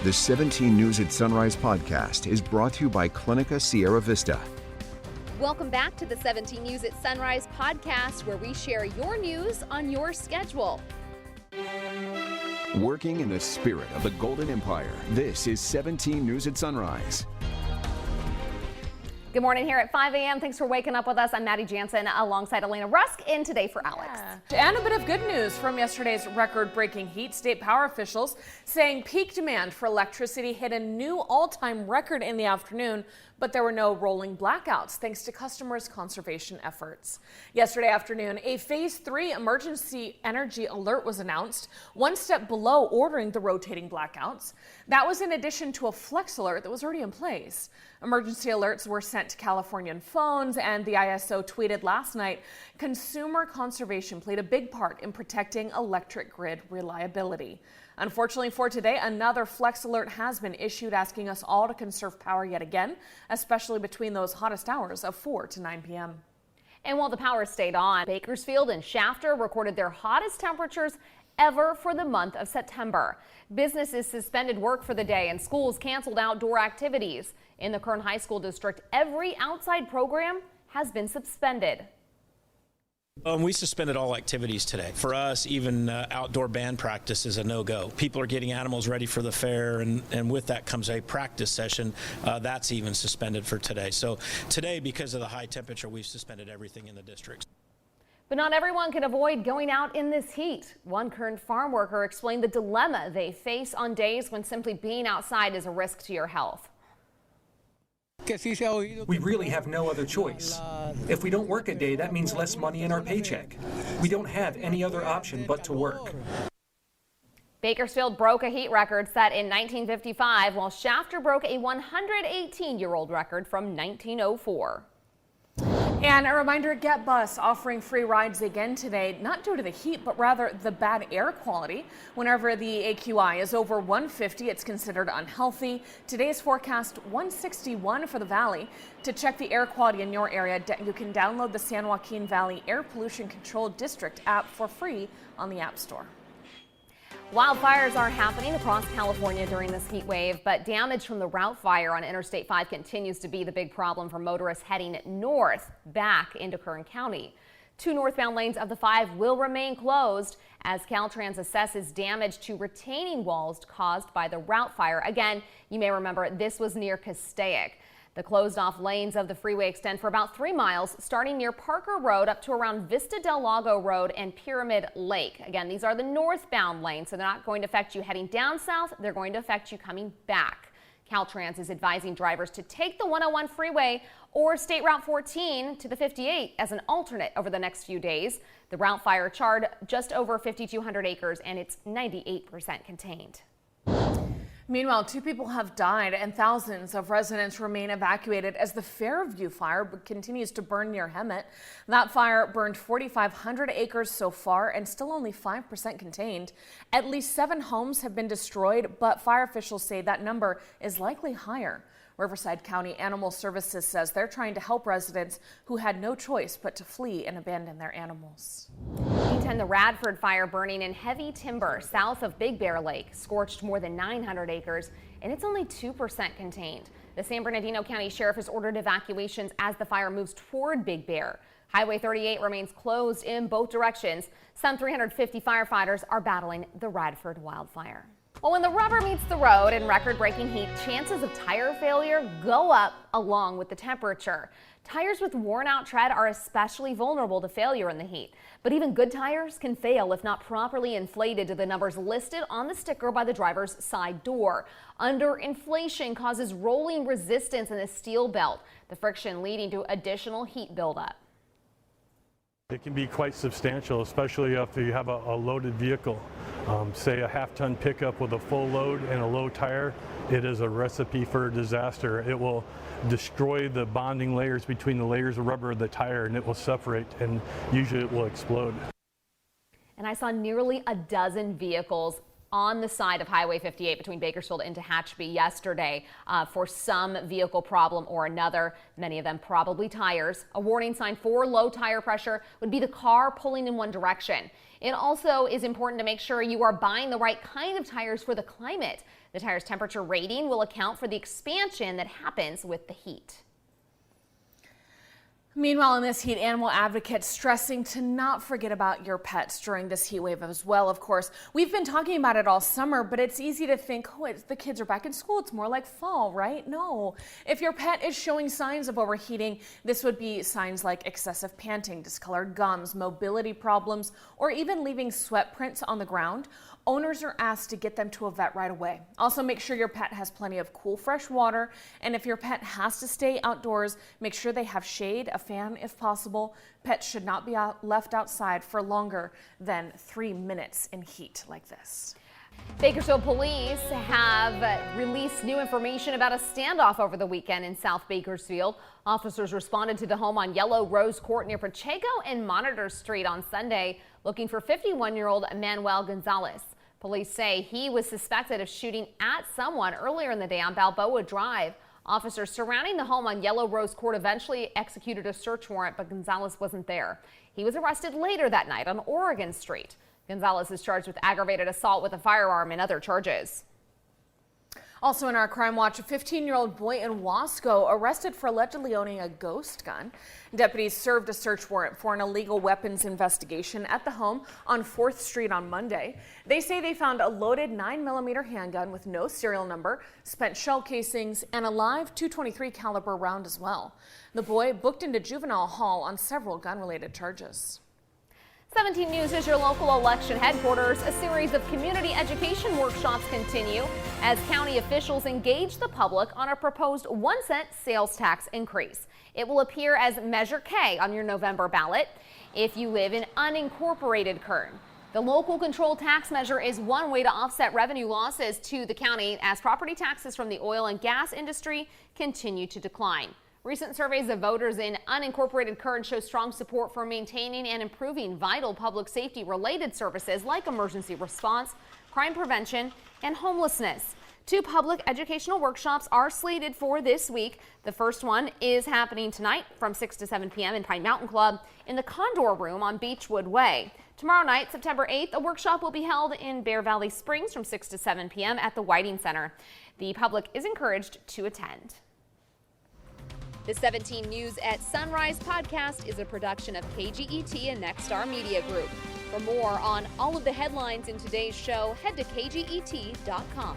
The 17 News at Sunrise podcast is brought to you by Clinica Sierra Vista. Welcome back to the 17 News at Sunrise podcast, where we share your news on your schedule. Working in the spirit of the Golden Empire, this is 17 News at Sunrise. Good morning here at 5 a.m. Thanks for waking up with us. I'm Maddie Jansen alongside Elena Rusk in Today for Alex. And a bit of good news from yesterday's record-breaking heat. State power officials saying peak demand for electricity hit a new all-time record in the afternoon, but there were no rolling blackouts thanks to customers' conservation efforts. Yesterday afternoon, a Phase 3 emergency energy alert was announced, one step below ordering the rotating blackouts. That was in addition to a flex alert that was already in place. Emergency alerts were sent to Californian phones, and the ISO tweeted last night, consumer conservation played a big part in protecting electric grid reliability. Unfortunately for today, another flex alert has been issued asking us all to conserve power yet again, especially between those hottest hours of 4 to 9 p.m. And while the power stayed on, Bakersfield and Shafter recorded their hottest temperatures ever for the month of September. Businesses suspended work for the day and schools canceled outdoor activities. In the Kern High School District, every outside program has been suspended. We suspended all activities today. For us, even outdoor band practice is a no-go. People are getting animals ready for the fair, and with that comes a practice session. That's even suspended for today. So today, because of the high temperature, we've suspended everything in the district. But not everyone can avoid going out in this heat. One Kern farm worker explained the dilemma they face on days when simply being outside is a risk to your health. We really have no other choice. If we don't work a day, that means less money in our paycheck. We don't have any other option but to work. Bakersfield broke a heat record set in 1955, while Shafter broke a 118-year-old record from 1904. And a reminder, Get Bus offering free rides again today, not due to the heat, but rather the bad air quality. Whenever the AQI is over 150, it's considered unhealthy. Today's forecast 161 for the valley. To check the air quality in your area, you can download the San Joaquin Valley Air Pollution Control District app for free on the App Store. Wildfires are happening across California during this heat wave, but damage from the route fire on Interstate 5 continues to be the big problem for motorists heading north back into Kern County. 2 northbound lanes of the 5 will remain closed as Caltrans assesses damage to retaining walls caused by the route fire. Again, you may remember this was near Castaic. The closed-off lanes of the freeway extend for about 3 miles, starting near Parker Road up to around Vista del Lago Road and Pyramid Lake. Again, these are the northbound lanes, so they're not going to affect you heading down south. They're going to affect you coming back. Caltrans is advising drivers to take the 101 freeway or State Route 14 to the 58 as an alternate over the next few days. The route fire charred just over 5,200 acres, and it's 98% contained. Meanwhile, 2 people have died and thousands of residents remain evacuated as the Fairview fire continues to burn near Hemet. That fire burned 4,500 acres so far and still only 5% contained. At least 7 homes have been destroyed, but fire officials say that number is likely higher. Riverside County Animal Services says they're trying to help residents who had no choice but to flee and abandon their animals. The Radford fire burning in heavy timber south of Big Bear Lake scorched more than 900 acres, and it's only 2% contained. The San Bernardino County Sheriff has ordered evacuations as the fire moves toward Big Bear. Highway 38 remains closed in both directions. Some 350 firefighters are battling the Radford wildfire. Well, when the rubber meets the road in record-breaking heat, chances of tire failure go up along with the temperature. Tires with worn-out tread are especially vulnerable to failure in the heat. But even good tires can fail if not properly inflated to the numbers listed on the sticker by the driver's side door. Underinflation causes rolling resistance in the steel belt, the friction leading to additional heat buildup. It can be quite substantial, especially if you have a loaded vehicle. Say a half-ton pickup with a full load and a low tire, it is a recipe for disaster. It will destroy the bonding layers between the layers of rubber of the tire, and it will separate, and usually it will explode. And I saw nearly a dozen vehicles on the side of Highway 58 between Bakersfield and Tehachapi yesterday for some vehicle problem or another. Many of them probably tires. A warning sign for low tire pressure would be the car pulling in one direction. It also is important to make sure you are buying the right kind of tires for the climate. The tire's temperature rating will account for the expansion that happens with the heat. Meanwhile, in this heat, animal advocates stressing to not forget about your pets during this heat wave as well, of course. We've been talking about it all summer, but it's easy to think, oh, the kids are back in school. It's more like fall, right? No. If your pet is showing signs of overheating, this would be signs like excessive panting, discolored gums, mobility problems, or even leaving sweat prints on the ground. Owners are asked to get them to a vet right away. Also, make sure your pet has plenty of cool, fresh water. And if your pet has to stay outdoors, make sure they have shade, a fan if possible. Pets should not be left outside for longer than 3 minutes in heat like this. Bakersfield police have released new information about a standoff over the weekend in South Bakersfield. Officers responded to the home on Yellow Rose Court near Pacheco and Monitor Street on Sunday, looking for 51-year-old Manuel Gonzalez. Police say he was suspected of shooting at someone earlier in the day on Balboa Drive. Officers surrounding the home on Yellow Rose Court eventually executed a search warrant, but Gonzalez wasn't there. He was arrested later that night on Oregon Street. Gonzalez is charged with aggravated assault with a firearm and other charges. Also in our Crime Watch, a 15-year-old boy in Wasco arrested for allegedly owning a ghost gun. Deputies served a search warrant for an illegal weapons investigation at the home on 4th Street on Monday. They say they found a loaded 9mm handgun with no serial number, spent shell casings, and a live .223 caliber round as well. The boy booked into juvenile hall on several gun-related charges. 17 News is your local election headquarters. A series of community education workshops continue as county officials engage the public on a proposed 1-cent sales tax increase. It will appear as Measure K on your November ballot if you live in unincorporated Kern. The local control tax measure is one way to offset revenue losses to the county as property taxes from the oil and gas industry continue to decline. Recent surveys of voters in unincorporated Kern show strong support for maintaining and improving vital public safety related services like emergency response, crime prevention, and homelessness. 2 public educational workshops are slated for this week. The first one is happening tonight from 6 to 7 p.m. in Pine Mountain Club in the Condor Room on Beechwood Way. Tomorrow night, September 8th, a workshop will be held in Bear Valley Springs from 6 to 7 p.m. at the Whiting Center. The public is encouraged to attend. The 17 News at Sunrise podcast is a production of KGET and Nexstar Media Group. For more on all of the headlines in today's show, head to kget.com.